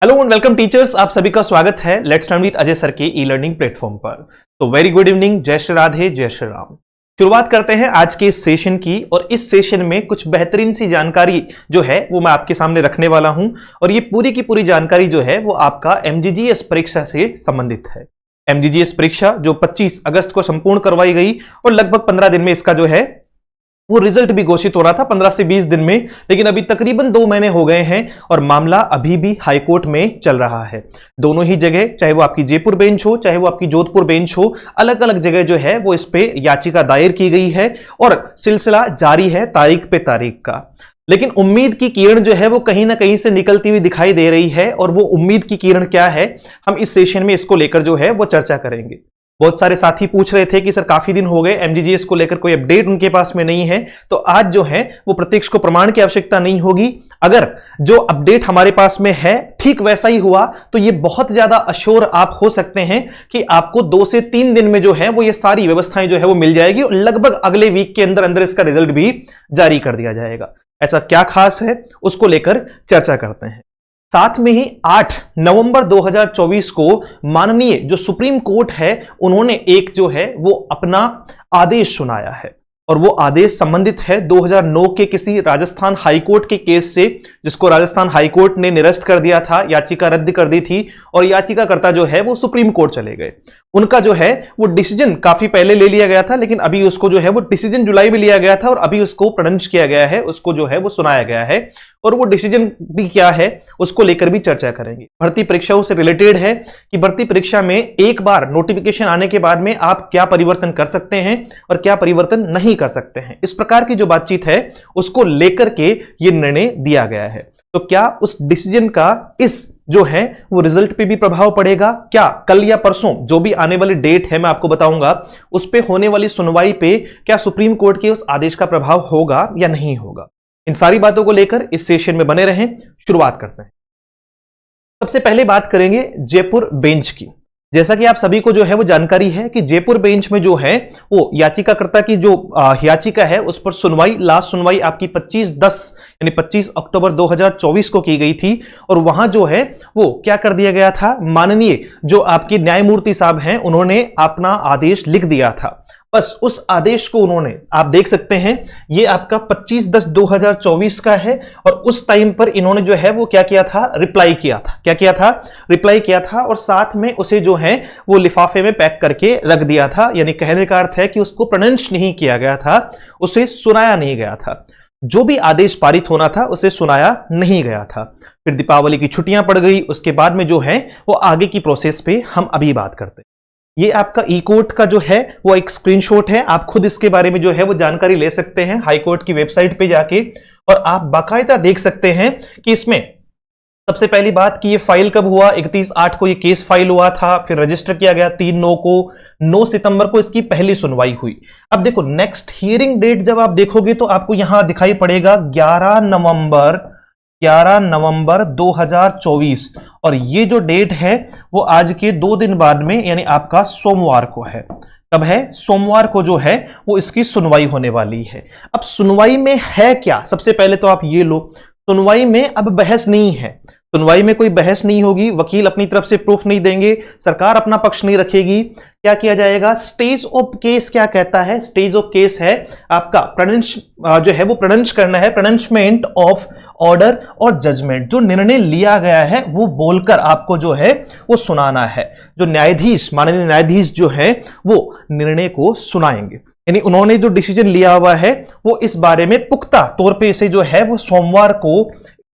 Hello and welcome teachers, आप सभी का स्वागत है let's learn with Ajay sir के ई लर्निंग प्लेटफॉर्म पर। तो वेरी गुड इवनिंग, जय श्री राधे, जय श्री राम। शुरुआत करते हैं आज के इस सेशन की, और इस सेशन में कुछ बेहतरीन सी जानकारी जो है वो मैं आपके सामने रखने वाला हूं। और ये पूरी की पूरी जानकारी जो है वो आपका एमजीजीएस परीक्षा से संबंधित है। एमजीजीएस परीक्षा जो 25 अगस्त को संपूर्ण करवाई गई और लगभग 15 दिन में इसका जो है वो रिजल्ट भी घोषित हो रहा था, 15 से 20 दिन में, लेकिन अभी तकरीबन 2 महीने हो गए हैं और मामला अभी भी हाईकोर्ट में चल रहा है। दोनों ही जगह, चाहे वो आपकी जयपुर बेंच हो चाहे वो आपकी जोधपुर बेंच हो, अलग अलग जगह जो है वो इस पे याचिका दायर की गई है और सिलसिला जारी है तारीख पे तारीख का। लेकिन उम्मीद की किरण जो है वो कहीं ना कहीं से निकलती हुई दिखाई दे रही है, और वो उम्मीद की किरण क्या है, हम इस सेशन में इसको लेकर जो है वो चर्चा करेंगे। बहुत सारे साथी पूछ रहे थे कि सर काफी दिन हो गए एमजीजीएस को लेकर कोई अपडेट उनके पास में नहीं है, तो आज जो है वो प्रत्यक्ष को प्रमाण की आवश्यकता नहीं होगी। अगर जो अपडेट हमारे पास में है ठीक वैसा ही हुआ तो ये बहुत ज्यादा अश्योर आप हो सकते हैं कि आपको 2 से 3 दिन में जो है वो ये सारी व्यवस्थाएं जो है वो मिल जाएगी और लगभग अगले वीक के अंदर अंदर इसका रिजल्ट भी जारी कर दिया जाएगा। ऐसा क्या खास है उसको लेकर चर्चा करते हैं। साथ में ही 8 नवंबर 2024 को माननीय जो सुप्रीम कोर्ट है उन्होंने एक जो है वो अपना आदेश सुनाया है, और वो आदेश संबंधित है 2009 के किसी राजस्थान हाईकोर्ट के केस से, जिसको राजस्थान हाईकोर्ट ने निरस्त कर दिया था, याचिका रद्द कर दी थी और याचिकाकर्ता जो है वो सुप्रीम कोर्ट चले गए। उनका जो है वो डिसीजन काफी पहले ले लिया गया था, लेकिन अभी उसको जो है वो डिसीजन जुलाई में लिया गया था और अभी उसको प्रोनाउंस किया गया है, उसको जो है वो सुनाया गया है, और वो डिसीजन भी क्या है उसको लेकर भी चर्चा करेंगे। भर्ती परीक्षाओं से रिलेटेड है कि भर्ती परीक्षा में एक बार नोटिफिकेशन आने के बाद में आप क्या परिवर्तन कर सकते हैं और क्या परिवर्तन नहीं कर सकते हैं, इस प्रकार की जो बातचीत है उसको लेकर के ये निर्णय दिया गया है। तो क्या उस डिसीजन का इस जो है वो रिजल्ट पे भी प्रभाव पड़ेगा? क्या कल या परसों जो भी आने वाली डेट है मैं आपको बताऊंगा, उस पे होने वाली सुनवाई पे क्या सुप्रीम कोर्ट के उस आदेश का प्रभाव होगा या नहीं होगा? इन सारी बातों को लेकर इस सेशन में बने रहें। शुरुआत करते हैं। सबसे पहले बात करेंगे जयपुर बेंच की। जैसा कि आप सभी को जो है वो जानकारी है कि जयपुर बेंच में जो है वो याचिकाकर्ता की जो याचिका है उस पर सुनवाई, लास्ट सुनवाई आपकी 25/10 यानी 25 अक्टूबर 2024 को की गई थी, और वहां जो है वो क्या कर दिया गया था, माननीय जो आपके न्यायमूर्ति साहब हैं उन्होंने अपना आदेश लिख दिया था। बस उस आदेश को उन्होंने, आप देख सकते हैं ये आपका 25/10/2024 का है, और उस टाइम पर इन्होंने जो है वो क्या किया था, रिप्लाई किया था। क्या किया था? रिप्लाई किया था, और साथ में उसे जो है वो लिफाफे में पैक करके रख दिया था। यानी कहने का अर्थ है कि उसको प्रोनाउंस नहीं किया गया था, उसे सुनाया नहीं गया था। जो भी आदेश पारित होना था उसे सुनाया नहीं गया था। फिर दीपावली की छुट्टियां पड़ गई, उसके बाद में जो है वो आगे की प्रोसेस पे हम अभी बात करते हैं। ये आपका ई कोर्ट का जो है वो एक स्क्रीनशॉट है, आप खुद इसके बारे में जो है वो जानकारी ले सकते हैं हाई कोर्ट की वेबसाइट पे जाके, और आप बाकायदा देख सकते हैं कि इसमें सबसे पहली बात कि ये फाइल कब हुआ, 31/8 को ये केस फाइल हुआ था, फिर रजिस्टर किया गया 3/9 को, 9 सितंबर को इसकी पहली सुनवाई हुई। अब देखो नेक्स्ट हियरिंग डेट जब आप देखोगे तो आपको यहां दिखाई पड़ेगा 11 नवंबर 2024, और ये जो डेट है वो आज के 2 दिन बाद में यानी आपका सोमवार को है। कब है? सोमवार को जो है वो इसकी सुनवाई होने वाली है। अब सुनवाई में है क्या, सबसे पहले तो आप ये लो, सुनवाई में अब बहस नहीं है, सुनवाई में कोई बहस नहीं होगी, वकील अपनी तरफ से प्रूफ नहीं देंगे, सरकार अपना पक्ष नहीं रखेगी। क्या किया जाएगा? स्टेज ऑफ केस क्या कहता है? स्टेज ऑफ केस है आपका प्रोनाउंस जो है वो प्रोनाउंस करना है, प्रोनाउंसमेंट ऑफ ऑर्डर और जजमेंट। जो निर्णय लिया गया है वो बोलकर आपको जो है वो सुनाना है। जो न्यायाधीश, माननीय न्यायाधीश जो है वो निर्णय को सुनाएंगे। यानी उन्होंने जो डिसीजन लिया हुआ है वो इस बारे में पुख्ता तौर पे इसे जो है वो सोमवार को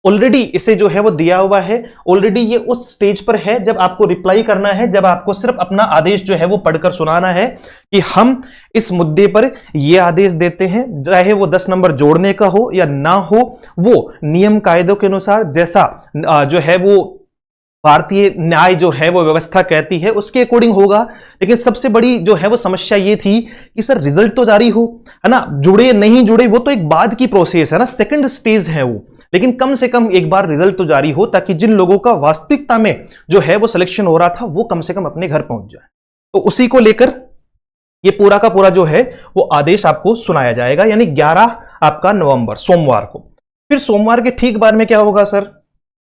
ऑलरेडी इसे जो है वो दिया हुआ है। ऑलरेडी ये उस स्टेज पर है जब आपको रिप्लाई करना है, जब आपको सिर्फ अपना आदेश जो है वो पढ़कर सुनाना है कि हम इस मुद्दे पर ये आदेश देते हैं, चाहे वो 10 नंबर जोड़ने का हो या ना हो, वो नियम कायदों के अनुसार जैसा जो है वो भारतीय न्याय जो है वो व्यवस्था कहती है उसके अकॉर्डिंग होगा। लेकिन सबसे बड़ी जो है वो समस्या ये थी कि सर रिजल्ट तो जारी हो, है ना, जुड़े नहीं जुड़े वो तो एक बाद की प्रोसेस है ना, सेकंड स्टेज है वो, लेकिन कम से कम एक बार रिजल्ट तो जारी हो ताकि जिन लोगों का वास्तविकता में जो है वो सिलेक्शन हो रहा था वो कम से कम अपने घर पहुंच जाए। तो उसी को लेकर ये पूरा का पूरा जो है वो आदेश आपको सुनाया जाएगा, यानी 11 आपका नवंबर सोमवार को। फिर सोमवार के ठीक बाद में क्या होगा सर?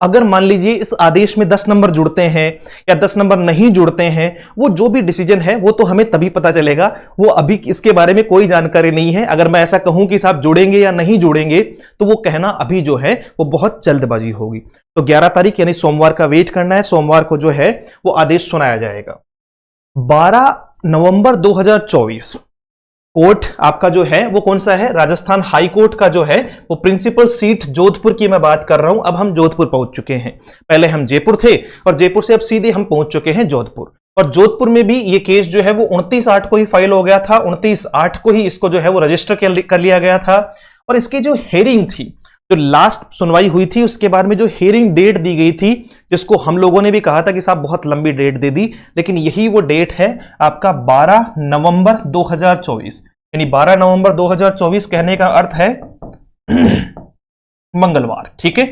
अगर मान लीजिए इस आदेश में 10 नंबर जुड़ते हैं या 10 नंबर नहीं जुड़ते हैं, वो जो भी डिसीजन है वो तो हमें तभी पता चलेगा, वो अभी इसके बारे में कोई जानकारी नहीं है। अगर मैं ऐसा कहूं कि साहब जुड़ेंगे या नहीं जुड़ेंगे, तो वो कहना अभी जो है वो बहुत जल्दबाजी होगी। तो 11 तारीख यानी सोमवार का वेट करना है, सोमवार को जो है वो आदेश सुनाया जाएगा। 12 नवंबर 2024 कोर्ट आपका जो है वो कौन सा है, राजस्थान हाई कोर्ट का जो है वो प्रिंसिपल सीट जोधपुर की मैं बात कर रहा हूं। अब हम जोधपुर पहुंच चुके हैं, पहले हम जयपुर थे और जयपुर से अब सीधे हम पहुंच चुके हैं जोधपुर। और जोधपुर में भी ये केस जो है वो 29/8 को ही फाइल हो गया था, 29/8 को ही इसको जो है वो रजिस्टर कर लिया गया था। और इसकी जो हेयरिंग थी, जो लास्ट सुनवाई हुई थी, उसके बाद में जो हियरिंग डेट दी गई थी, जिसको हम लोगों ने भी कहा था कि साहब बहुत लंबी डेट दे दी, लेकिन यही वो डेट है आपका 12 नवंबर 2024। यानी 12 नवंबर 2024 कहने का अर्थ है मंगलवार, ठीक है।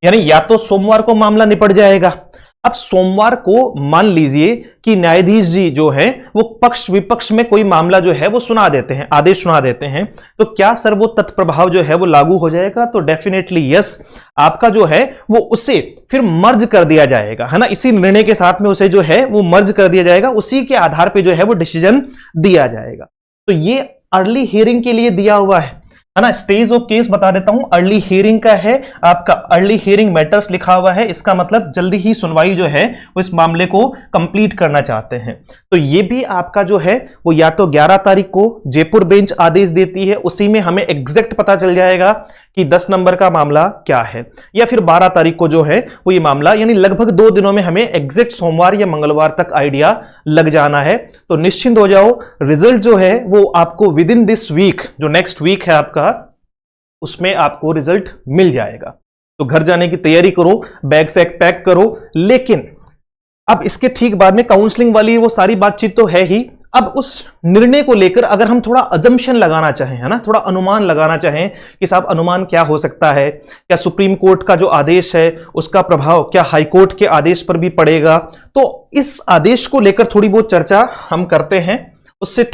यानी या तो सोमवार को मामला निपट जाएगा। अब सोमवार को मान लीजिए कि न्यायाधीश जी जो है वो पक्ष विपक्ष में कोई मामला जो है वो सुना देते हैं, आदेश सुना देते हैं, तो क्या सर वो तत्प्रभाव जो है वो लागू हो जाएगा? तो डेफिनेटली यस, आपका जो है वो उसे फिर मर्ज कर दिया जाएगा, है ना। इसी निर्णय के साथ में उसे जो है वो मर्ज कर दिया जाएगा, उसी के आधार पर जो है वो डिसीजन दिया जाएगा। तो ये अर्ली हियरिंग के लिए दिया हुआ है ना। स्टेज ऑफ केस बता देता हूं, अर्ली हियरिंग का है आपका, अर्ली हियरिंग मैटर्स लिखा हुआ है, इसका मतलब जल्दी ही सुनवाई जो है वो इस मामले को कंप्लीट करना चाहते हैं। तो ये भी आपका जो है वो या तो 11 तारीख को जयपुर बेंच आदेश देती है, उसी में हमें एग्जैक्ट पता चल जाएगा कि 10 नंबर का मामला क्या है, या फिर 12 तारीख को जो है वो ये मामला, यानी लगभग 2 दिनों में हमें एग्जैक्ट सोमवार या मंगलवार तक आइडिया लग जाना है। तो निश्चिंत हो जाओ, रिजल्ट जो है वो आपको विद इन दिस वीक, जो नेक्स्ट वीक है आपका, उसमें आपको रिजल्ट मिल जाएगा। तो घर जाने की तैयारी करो, बैग से पैक करो। लेकिन अब इसके ठीक बाद में काउंसलिंग वाली वो सारी बातचीत तो है ही। अब उस निर्णय को लेकर अगर हम थोड़ा अजम्पशन लगाना चाहें, है ना, थोड़ा अनुमान लगाना चाहें कि साहब अनुमान क्या हो सकता है, क्या सुप्रीम कोर्ट का जो आदेश है उसका प्रभाव क्या हाई कोर्ट के आदेश पर भी पड़ेगा, तो इस आदेश को लेकर थोड़ी बहुत चर्चा हम करते हैं। उससे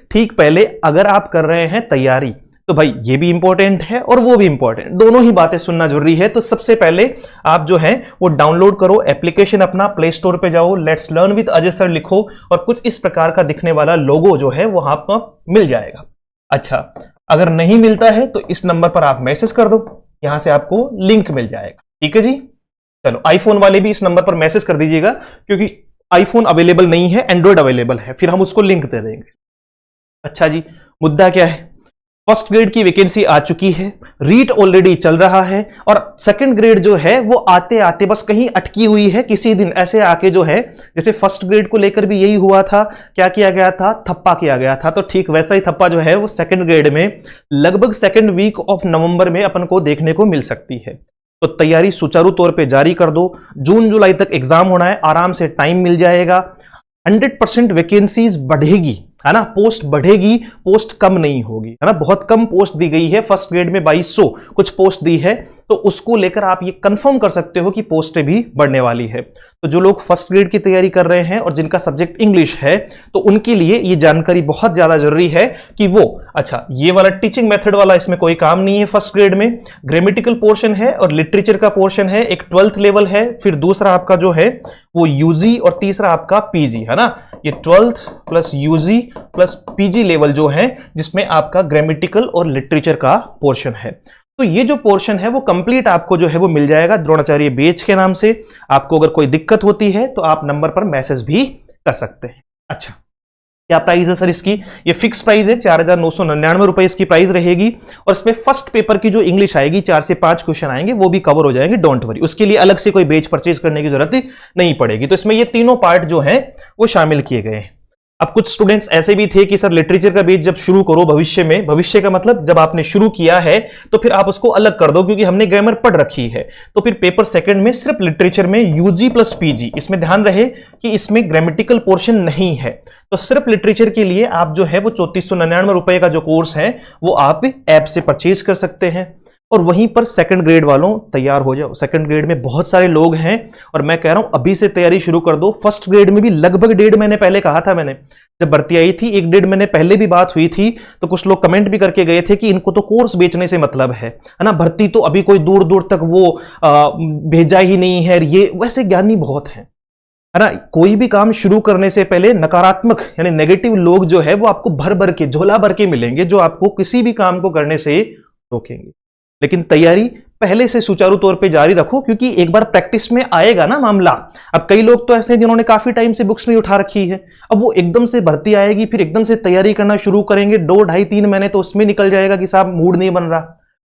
ठीक पहले अगर आप कर रहे हैं तैयारी, तो भाई ये भी इंपॉर्टेंट है और वो भी इंपॉर्टेंट, दोनों ही बातें सुनना जरूरी है। तो सबसे पहले आप जो है वो डाउनलोड करो एप्लीकेशन, अपना प्ले स्टोर पे जाओ, let's learn with Ajay sir लिखो और कुछ इस प्रकार का दिखने वाला लोगो जो है वो आपको मिल जाएगा। अच्छा, अगर नहीं मिलता है तो इस नंबर पर आप मैसेज कर दो, यहां से आपको लिंक मिल जाएगा। ठीक है जी, चलो आईफोन वाले भी इस नंबर पर मैसेज कर दीजिएगा, क्योंकि आईफोन अवेलेबल नहीं है, एंड्रॉइड अवेलेबल है, फिर हम उसको लिंक दे देंगे। अच्छा जी, मुद्दा क्या है, फर्स्ट ग्रेड की वैकेंसी आ चुकी है, रीट ऑलरेडी चल रहा है, और सेकंड ग्रेड जो है वो आते आते बस कहीं अटकी हुई है। किसी दिन ऐसे आके जो है, जैसे फर्स्ट ग्रेड को लेकर भी यही हुआ था, क्या किया गया था, थप्पा किया गया था, तो ठीक वैसा ही थप्पा जो है वो सेकंड ग्रेड में लगभग सेकंड वीक ऑफ नवंबर में अपन को देखने को मिल सकती है। तो तैयारी सुचारू तौर पर जारी कर दो, जून जुलाई तक एग्जाम होना है, आराम से टाइम मिल जाएगा। 100% वैकेंसीज बढ़ेगी, है ना, पोस्ट बढ़ेगी, पोस्ट कम नहीं होगी, है ना। बहुत कम पोस्ट दी गई है, फर्स्ट ग्रेड में 2200 कुछ पोस्ट दी है, तो उसको लेकर आप ये कंफर्म कर सकते हो कि पोस्टें भी बढ़ने वाली है। तो जो लोग फर्स्ट ग्रेड की तैयारी कर रहे हैं और जिनका सब्जेक्ट इंग्लिश है, तो उनके लिए ये जानकारी बहुत ज्यादा जरूरी है कि वो, अच्छा ये वाला टीचिंग मेथड वाला इसमें कोई काम नहीं है। फर्स्ट ग्रेड में ग्रामेटिकल पोर्शन है और लिटरेचर का पोर्शन है, एक 12th लेवल है, फिर दूसरा आपका जो है वो यूजी और तीसरा आपका पीजी, है ना। ये 12th plus UG plus PG level जो है, जिसमें आपका ग्रामेटिकल और लिटरेचर का पोर्शन है। तो ये जो पोर्शन है वो कंप्लीट आपको जो है वो मिल जाएगा द्रोणाचार्य बैच के नाम से। आपको अगर कोई दिक्कत होती है तो आप नंबर पर मैसेज भी कर सकते हैं। अच्छा, क्या प्राइस है सर इसकी? ये फिक्स प्राइस है, 4,999 रुपए इसकी प्राइस रहेगी, और इसमें फर्स्ट पेपर की जो इंग्लिश आएगी 4 से 5 क्वेश्चन आएंगे, वो भी कवर हो जाएंगे, डोंट वरी, उसके लिए अलग से कोई बैच परचेज करने की जरूरत नहीं पड़ेगी। तो इसमें ये तीनों पार्ट जो है वो शामिल किए गए हैं। अब कुछ स्टूडेंट्स ऐसे भी थे कि सर लिटरेचर का बैच जब शुरू करो भविष्य में, भविष्य का मतलब जब आपने शुरू किया है तो फिर आप उसको अलग कर दो, क्योंकि हमने ग्रामर पढ़ रखी है, तो फिर पेपर सेकंड में सिर्फ लिटरेचर में यूजी प्लस पीजी, इसमें ध्यान रहे कि इसमें ग्रामेटिकल पोर्शन नहीं है। तो सिर्फ लिटरेचर के लिए आप जो है वो 3499 रुपए का जो कोर्स है वो आप ऐप से परचेज कर सकते हैं। और वहीं पर सेकंड ग्रेड वालों तैयार हो जाओ। सेकंड ग्रेड में बहुत सारे लोग हैं और मैं कह रहा हूं अभी से तैयारी शुरू कर दो। फर्स्ट ग्रेड में भी लगभग 1.5 महीने पहले कहा था मैंने, जब भर्ती आई थी 1-1.5 महीने पहले भी बात हुई थी, तो कुछ लोग कमेंट भी करके गए थे कि इनको तो कोर्स बेचने से मतलब है ना, भर्ती तो अभी कोई दूर दूर तक वो भेजा ही नहीं है। ये वैसे ज्ञानी बहुत है ना। कोई भी काम शुरू करने से पहले नकारात्मक यानी नेगेटिव लोग जो है वो आपको भर भर के झोला भर के मिलेंगे, जो आपको किसी भी काम को करने से रोकेंगे। लेकिन तैयारी पहले से सुचारू तौर पे जारी रखो, क्योंकि एक बार प्रैक्टिस में आएगा ना मामला। अब कई लोग तो ऐसे हैं जिन्होंने काफी टाइम से बुक्स नहीं उठा रखी है, अब वो एकदम से भर्ती आएगी फिर एकदम से तैयारी करना शुरू करेंगे, 2, 2.5, 3 महीने तो उसमें निकल जाएगा कि साहब मूड नहीं बन रहा।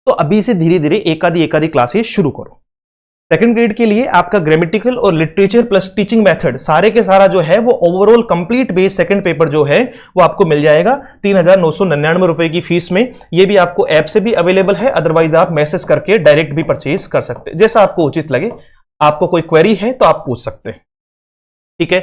तो अभी से धीरे धीरे एक आधी क्लासेस शुरू करो। सेकंड ग्रेड के लिए आपका ग्रामेटिकल और लिटरेचर प्लस टीचिंग मेथड सारे के सारा जो है वो overall complete base second paper जो है वो आपको मिल जाएगा 3,999 रुपए की फीस में। ये भी आपको ऐप से भी अवेलेबल है, अदरवाइज आप मैसेज करके डायरेक्ट भी परचेज कर सकते हैं, जैसा आपको उचित लगे। आपको कोई क्वेरी है तो आप पूछ सकते हैं, ठीक है।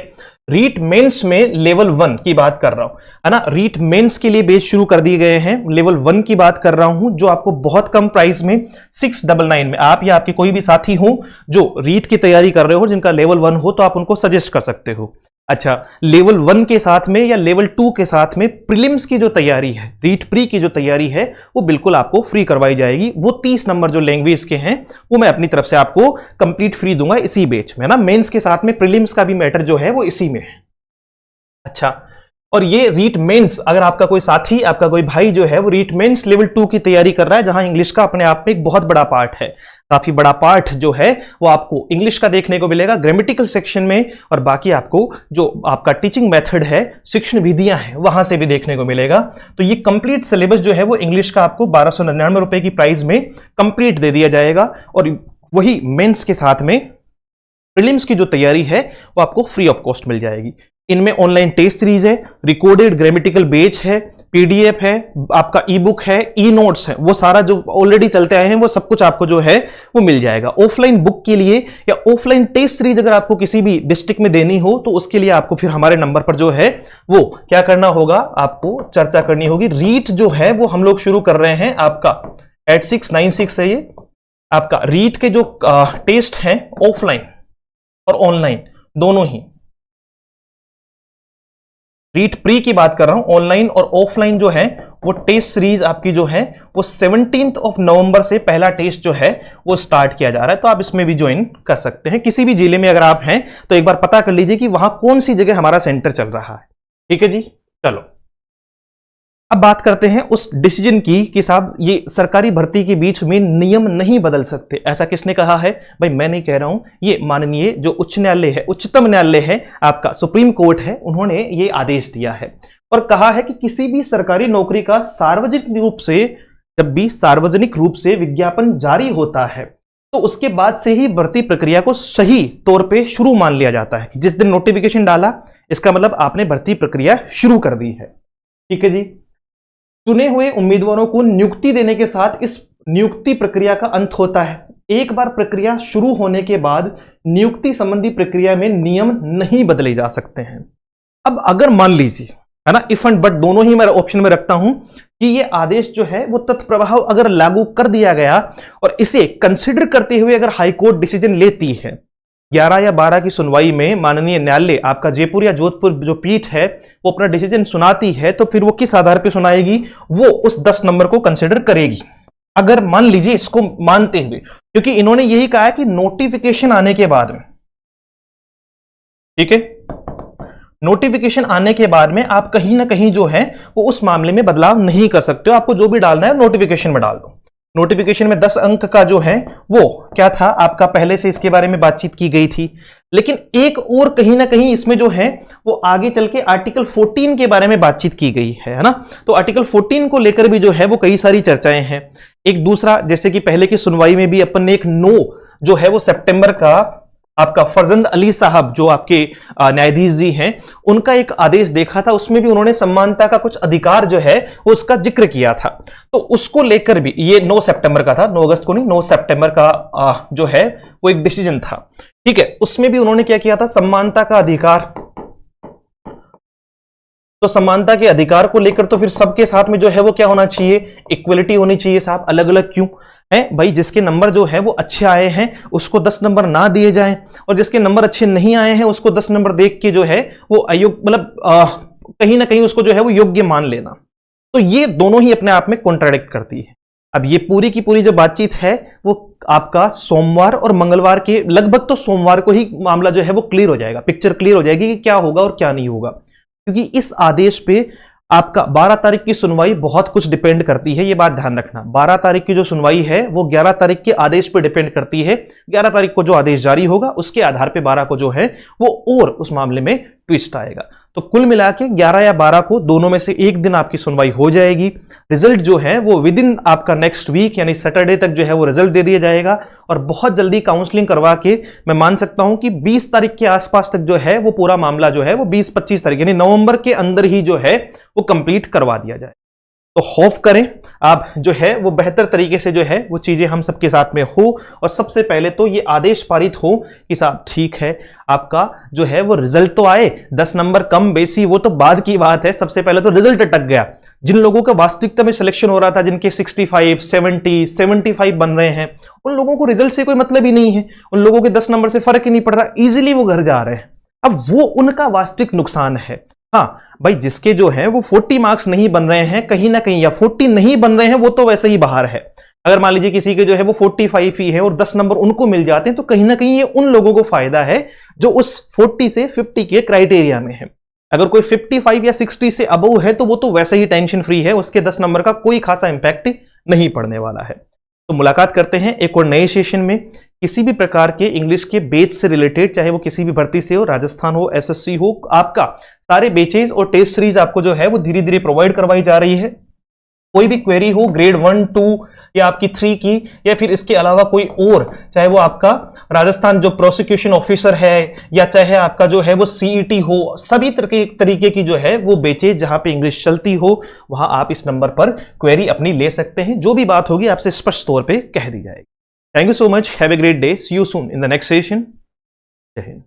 रीट मेंस में लेवल 1 की बात कर रहा हूं, है ना। रीट मेंस के लिए बेच शुरू कर दिए गए हैं। लेवल 1 की बात कर रहा हूं, जो आपको बहुत कम प्राइस में 699 में, आप या आपके कोई भी साथी हो जो रीट की तैयारी कर रहे हो, जिनका लेवल 1 हो, तो आप उनको सजेस्ट कर सकते हो। अच्छा, लेवल 1 के साथ में या लेवल 2 के साथ में प्रीलिम्स की जो तैयारी है, रीट प्री की जो तैयारी है, वो बिल्कुल आपको फ्री करवाई जाएगी। वो 30 नंबर जो लैंग्वेज के हैं वो मैं अपनी तरफ से आपको कंप्लीट फ्री दूंगा इसी बैच में ना। मेंस के साथ में प्रीलिम्स का भी मैटर जो है वो इसी में है। अच्छा, और ये रीट मेंस, अगर आपका कोई साथी, आपका कोई भाई जो है वो रीट मेंस लेवल 2 की तैयारी कर रहा है, जहां इंग्लिश का अपने आप में एक बहुत बड़ा पार्ट है, काफी बड़ा पार्ट जो है वो आपको इंग्लिश का देखने को मिलेगा ग्रामेटिकल सेक्शन में, और बाकी आपको जो आपका टीचिंग मेथड है, शिक्षण विधियां हैं, वहां से भी देखने को मिलेगा। तो ये कंप्लीट सिलेबस जो है वो इंग्लिश का आपको 1299 रुपए की प्राइस में कंप्लीट दे दिया जाएगा, और वही मेंस के साथ में प्रीलिम्स की जो तैयारी है वो आपको फ्री ऑफ कॉस्ट मिल जाएगी। इनमें ऑनलाइन टेस्ट सीरीज है, रिकॉर्डेड ग्रामेटिकल बैच है, पीडीएफ है, आपका ई बुक है, ई नोट्स है, वो सारा जो ऑलरेडी चलते आए हैं वो सब कुछ आपको जो है वो मिल जाएगा। ऑफलाइन बुक के लिए या ऑफलाइन टेस्ट सीरीज अगर आपको किसी भी डिस्ट्रिक्ट में देनी हो, तो उसके लिए आपको फिर हमारे नंबर पर जो है वो क्या करना होगा, आपको चर्चा करनी होगी। रीट जो है वो हम लोग शुरू कर रहे हैं आपका 8696 है। ये आपका रीट के जो टेस्ट हैं ऑफलाइन और ऑनलाइन दोनों ही, रीट प्री की बात कर रहा हूं, ऑनलाइन और ऑफलाइन जो है वो टेस्ट सीरीज आपकी जो है वो 17 नवंबर से पहला टेस्ट जो है वो स्टार्ट किया जा रहा है। तो आप इसमें भी ज्वाइन कर सकते हैं। किसी भी जिले में अगर आप हैं तो एक बार पता कर लीजिए कि वहां कौन सी जगह हमारा सेंटर चल रहा है, ठीक है जी। चलो अब बात करते हैं उस डिसीजन की कि साहब ये सरकारी भर्ती के बीच में नियम नहीं बदल सकते। ऐसा किसने कहा है? भाई मैं नहीं कह रहा हूं, ये माननीय जो उच्च न्यायालय है, उच्चतम न्यायालय है, आपका सुप्रीम कोर्ट है, उन्होंने ये आदेश दिया है और कहा है कि किसी भी सरकारी नौकरी का सार्वजनिक रूप से, जब भी सार्वजनिक रूप से विज्ञापन जारी होता है तो उसके बाद से ही भर्ती प्रक्रिया को सही तौर पे शुरू मान लिया जाता है। जिस दिन नोटिफिकेशन डाला इसका मतलब आपने भर्ती प्रक्रिया शुरू कर दी है, ठीक है जी। चुने हुए उम्मीदवारों को नियुक्ति देने के साथ इस नियुक्ति प्रक्रिया का अंत होता है। एक बार प्रक्रिया शुरू होने के बाद नियुक्ति संबंधी प्रक्रिया में नियम नहीं बदले जा सकते हैं। अब अगर मान लीजिए, है ना, इफ एंड बट दोनों ही मैं ऑप्शन में रखता हूं कि ये आदेश जो है वो तत्प्रभाव अगर लागू कर दिया गया और इसे कंसिडर करते हुए अगर हाईकोर्ट डिसीजन लेती है, 11 या 12 की सुनवाई में माननीय न्यायालय आपका जयपुर या जोधपुर जो पीठ है वो अपना डिसीजन सुनाती है, तो फिर वो किस आधार पर सुनाएगी? वो उस 10 नंबर को कंसिडर करेगी। अगर मान लीजिए इसको मानते हुए, क्योंकि इन्होंने यही कहा है कि नोटिफिकेशन आने के बाद में, ठीक है, नोटिफिकेशन आने के बाद में आप कहीं ना कहीं जो है वो उस मामले में बदलाव नहीं कर सकते हो। आपको जो भी डालना है नोटिफिकेशन में डाल दो। नोटिफिकेशन में 10 अंक का जो है वो क्या था आपका, पहले से इसके बारे में बातचीत की गई थी, लेकिन एक और कहीं ना कहीं इसमें जो है वो आगे चल के आर्टिकल 14 के बारे में बातचीत की गई है ना। तो आर्टिकल 14 को लेकर भी जो है वो कई सारी चर्चाएं हैं। एक दूसरा, जैसे कि पहले की सुनवाई में भी अपन ने एक नो जो है वो सितंबर का आपका फरजंद अली साहब जो आपके न्यायाधीश जी हैं, उनका एक आदेश देखा था, उसमें भी उन्होंने समानता का कुछ अधिकार जो है वो उसका जिक्र किया था। तो उसको लेकर भी ये 9 सितंबर का था, 9 अगस्त को नहीं, 9 सितंबर का जो है वो एक डिसीजन था, ठीक है। उसमें भी उन्होंने क्या किया था, समानता का अधिकार। तो समानता के अधिकार को लेकर तो फिर सबके साथ में जो है वो क्या होना चाहिए, इक्वलिटी होनी चाहिए साहब। अलग अलग क्यों? है भाई, जिसके नंबर जो है वो अच्छे आए हैं उसको 10 नंबर ना दिए जाएं, और जिसके नंबर अच्छे नहीं आए हैं उसको 10 नंबर देख के जो है वो अयोग्य, मतलब कहीं ना कहीं उसको जो है वो योग्य मान लेना। तो ये दोनों ही अपने आप में कॉन्ट्राडिक्ट करती है। अब ये पूरी की पूरी जो बातचीत है वो आपका सोमवार और मंगलवार के लगभग, तो सोमवार को ही मामला जो है वो क्लियर हो जाएगा, पिक्चर क्लियर हो जाएगी कि क्या होगा और क्या नहीं होगा, क्योंकि इस आदेश पे आपका 12 तारीख की सुनवाई बहुत कुछ डिपेंड करती है। ये बात ध्यान रखना, 12 तारीख की जो सुनवाई है वो 11 तारीख के आदेश पे डिपेंड करती है। 11 तारीख को जो आदेश जारी होगा उसके आधार पे 12 को जो है वो और उस मामले में ट्विस्ट आएगा। तो कुल मिला के 11 या 12 को दोनों में से एक दिन आपकी सुनवाई हो जाएगी। रिजल्ट जो है वो विद इन आपका नेक्स्ट वीक यानी सैटरडे तक जो है वो रिजल्ट दे दिया जाएगा, और बहुत जल्दी काउंसलिंग करवा के मैं मान सकता हूं कि 20 तारीख के आसपास तक जो है वो पूरा मामला जो है वो 20-25 तारीख यानी नवंबर के अंदर ही जो है वो कंप्लीट करवा दिया जाए। तो होप करें आप जो है वो बेहतर तरीके से जो है वो चीजें हम सबके साथ में हो, और सबसे पहले तो ये आदेश पारित हो कि साहब ठीक है, आपका जो है वो रिजल्ट तो आए, 10 नंबर कम बेसी वो तो बाद की बात है, सबसे पहले तो रिजल्ट अटक गया। जिन लोगों का वास्तविकता में सिलेक्शन हो रहा था, जिनके 65, 70, 75 बन रहे हैं, उन लोगों को रिजल्ट से कोई मतलब ही नहीं है, उन लोगों के 10 नंबर से फर्क ही नहीं पड़ रहा, इजीली वो घर जा रहे हैं। अब वो उनका वास्तविक नुकसान है। हाँ भाई, जिसके जो है वो 40 मार्क्स नहीं बन रहे हैं कहीं ना कहीं, या 40 नहीं बन रहे हैं, वो तो वैसे ही बाहर है। अगर मान लीजिए किसी के जो है वो 45 ही है और 10 नंबर उनको मिल जाते हैं, तो कहीं ना कहीं ये उन लोगों को फायदा है जो उस 40 से 50 के क्राइटेरिया में है। अगर कोई 55 या 60 से अबव है तो वो तो वैसे ही टेंशन फ्री है, उसके 10 नंबर का कोई खासा इंपैक्ट नहीं पड़ने वाला है। तो मुलाकात करते हैं एक और नए सेशन में। किसी भी प्रकार के इंग्लिश के बेच से रिलेटेड, चाहे वो किसी भी भर्ती से हो, राजस्थान हो, एसएससी हो, आपका सारे बेचेज और टेस्ट सीरीज आपको जो है वो धीरे धीरे प्रोवाइड करवाई जा रही है। कोई भी क्वेरी हो ग्रेड 1, 2 या आपकी 3 की, या फिर इसके अलावा कोई और, चाहे वो आपका राजस्थान जो प्रोसिक्यूशन ऑफिसर है, या चाहे आपका जो है वो सीईटी हो, सभी तरीके की जो है वो बेचेज जहां पे इंग्लिश चलती हो, वहां आप इस नंबर पर क्वेरी अपनी ले सकते हैं। जो भी बात होगी आपसे स्पष्ट तौर पर कह दी जाएगी। Thank you so much. Have a great day. See you soon in the next session. Jai Hind.